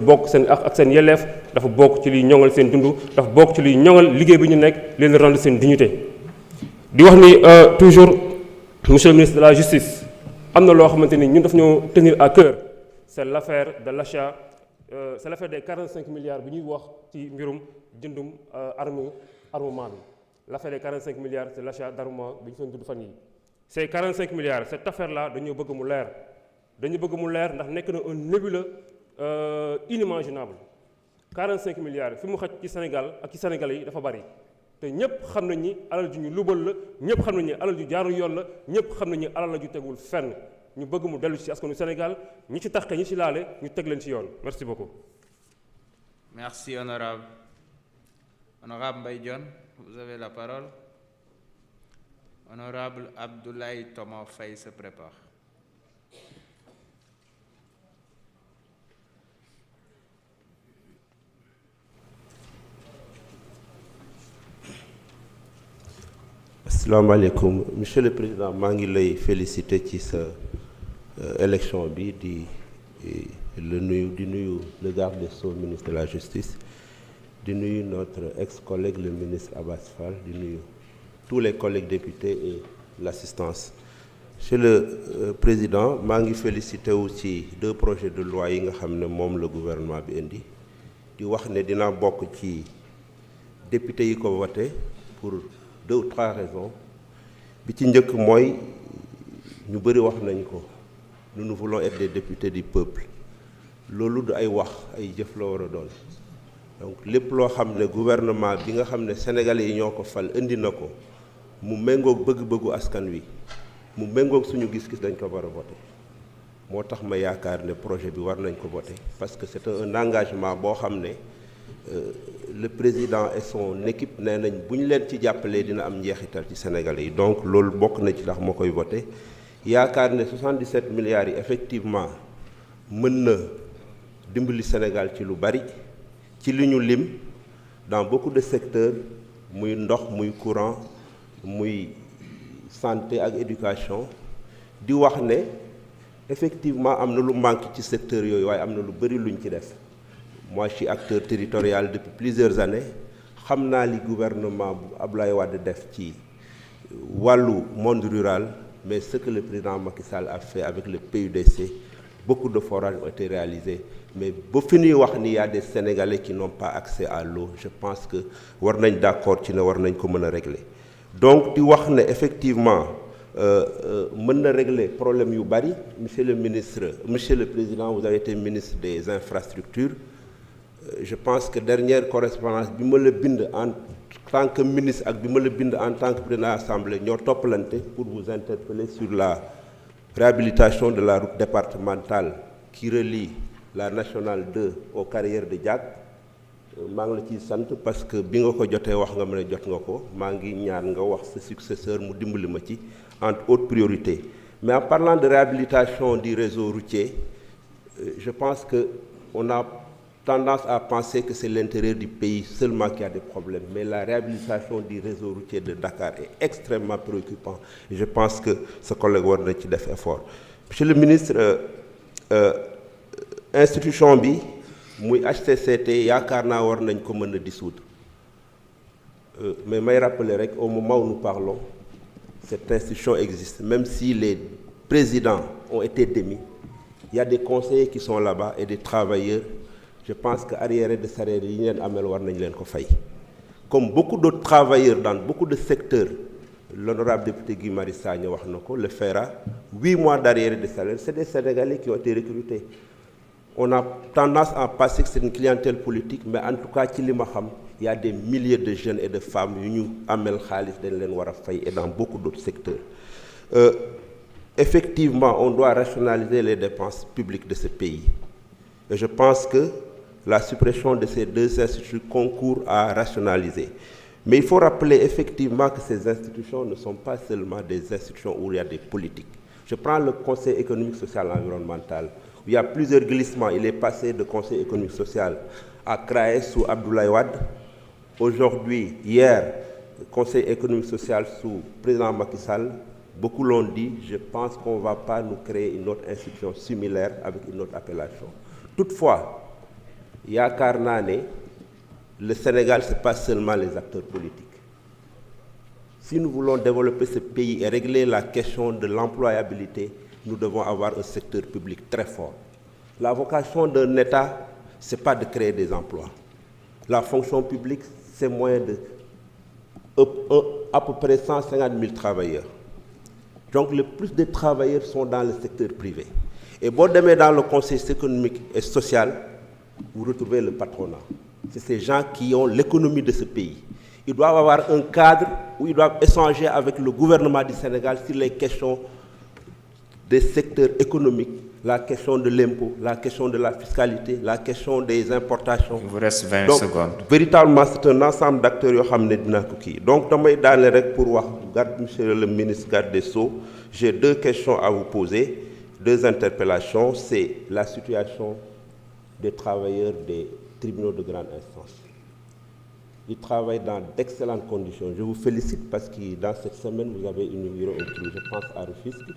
bokk seen ak seen yelleef, dafa bokk ci liy ñoŋal seen dund, dafa bokk ci liy ñoŋal liggéey bi ñu nekk, leen rendre seen dignité. di wax ni toujours monsieur le ministre de la justice am na loo xamante ni ñun daf ñoo tenir à cœur, c'est l'affaire de l'achat, c'est l'affaire des 45 milliards bi ñuy wax ci mbirum jëndum armement bi. L'affaire des 45 milliards, c'est l'achat d'armement bi ñu doon tudd fan yi. Ces 45 milliards, cette affaire-là dañoo bëgg mu leer. dañu bëgg mu leer ndax nekk na un nébuleux inimaginable. 45 milliards fi mu xaj ci Sénégal ak ci Sénégalais yi dafa bari te ñëpp xam nañ ni alal ju ñu lubal la, ñëpp xam nañ ni alal ju jaarul yoon la, ñëpp xam nañ ni alal la ju tegul fenn. ñu bëgg mu dellu ci askanu Sénégal, ñi ci taxte ñi ci laale ñu teg leen ci yoon. Merci beaucoup. Merci honorable. Honorable Mbaye Dione, vous avez la parole. Honorable Abdoulaye Thomas Faye se prépare. Assalamu alaikum. Monsieur le Président, maa ngi lay féliciter ci sa élection bi di nuyu le garde des Sceaux, ministre de la Justice, di nuyu notre ex-collègue le ministre Abass Fall, di nuyu tous les collègues députés et l'assistance. Monsieur le Président, maa ngi féliciter aussi 2 projets de loi yi nga xam ne moom le gouvernement bi indi di wax ne dina bokk ci députés yi ko voté pour 2 ou 3 raisons. bi ci njëkk mooy ñu bëri wax nañ ko, nous voulons être des députés du peuple. loolu du ay wax ay jëf la war a doon. donc lépp loo xam ne gouvernement bi nga xam ne sénégalais yi ñoo ko fal indi na ko mu méngoog bëgg-bëggu askan wi, mu méngoog suñu gis-gis, dañ ko war a voter. moo tax ma yaakaar ne projet bi war nañ ko voter parce que c'est un engagement boo xam ne le président et son équipe nee nañ bu ñu leen ci jàppalee dina am njeexital ci sénégalais yi. donc loolu bokk na ci tax ma koy voter. yaakaar ne 77 milliards yi effectivement mën na dimbali Sénégal ci lu bari ci li ñu lim dans beaucoup de secteurs, muy ndox, muy courant, muy santé ak éducation. di wax ne effectivement am na lu manque ci secteur yooyu waaye am na lu bari luñ ci def. moi je suis acteur territorial depuis plusieurs années, xam naa li gouvernement bu Abdoulaye Wade def ci wàllu monde rural, mais ce que le président Macky Sall a fait avec le PUDC, beaucoup de forages ont été réalisés, mais ba fi ñuy wax ni y a des Sénégalais qui n'ont pas accès à l'eau. Je pense que war nañ d'accord ci ne war nañ ko mën a régler. donc di wax ne effectivement mën na régler problème yu bari. Monsieur le Président, vous avez été ministre des infrastructures. Je pense que dernière correspondance bi ma la bind en tant que ministre ak bi ma la bind en tant que président de l'Assemblée ñoo toppalante pour vous interpeller sur la réhabilitation de la route départementale qui relie la nationale 2 aux carrières de Diack. maa ngi la ciy sant parce que bi nga ko jotee wax nga mën a jot nga ko. maa ngi ñaan nga wax sa successeur mu dimbali ma ci entre autres priorités. mais en parlant de réhabilitation du réseau routier, je pense que on a tendance à penser que c'est l'intérieur du pays seulement qui a des problèmes, mais la réhabilitation du réseau routier de Dakar est extrêmement préoccupant. Et je pense que ce collègue war na ci def effort. Monsieur le ministre, institution bi muy HCCT yaakaar naa war nañ ko mën a dissoudre, mais may rappeler rek au moment où nous parlons, cette institution existe. Même si les présidents ont été démis, il y a des conseillers qui sont là-bas et des travailleurs. Je pense que arriérés de salaire yi ñu leen amel war nañ leen ko fay. Comme beaucoup d'autres travailleurs dans beaucoup de secteurs, l'honorable député Guy Marius Sagna wax na ko, le FERA, 8 mois d'arriérés de salaire, c'est des Sénégalais qui ont été recrutés. On a tendance à penser que c'est une clientèle politique, mais en tout cas ci li ma xam, il y a des milliers de jeunes et de femmes yu ñu amel xaalis dañ leen war a fay, et dans beaucoup d'autres secteurs. Effectivement, on doit rationaliser les dépenses publiques de ce pays. Et je pense que la suppression de ces 2 instituts concourt à rationaliser. Mais il faut rappeler effectivement que ces institutions ne sont pas seulement des institutions où il y a des politiques. Je prends le Conseil économique, social et environnemental, où il y a plusieurs glissements. Il est passé de Conseil économique social à CRAE sous Abdoulaye Wade. Aujourd'hui, hier, Conseil économique social sous président Macky Sall. Beaucoup l'ont dit, je pense qu'on ne va pas nous créer une autre institution similaire avec une autre appellation. Toutefois, yaakaar naa ne le Sénégal c'est pas seulement les acteurs politiques. Si nous voulons développer ce pays et régler la question de l'employabilité, nous devons avoir un secteur public très fort. La vocation d'un État, ce n'est pas de créer des emplois. La fonction publique, c'est moins de à peu près 150 000 travailleurs. Donc le plus de travailleurs sont dans le secteur privé. Et bon, demain dans le Conseil économique et social, vous retrouvez le patronat. C'est ces gens qui ont l'économie de ce pays. Ils doivent avoir un cadre où ils doivent échanger avec le gouvernement du Sénégal sur les questions des secteurs économiques, la question de l'impôt, la question de la fiscalité, la question des importations. Il vous reste 20 Donc, secondes. Véritablement, c'est un ensemble d'acteurs qui ont été. Donc, pour voir, monsieur le ministre garde des Sceaux, j'ai deux questions à vous poser, deux interpellations. C'est la situation des travailleurs des tribunaux de grande instance. Ils travaillent dans d'excellentes conditions. Je vous félicite parce que dans cette semaine, vous avez inauguré un truc, je pense, à Rufisque.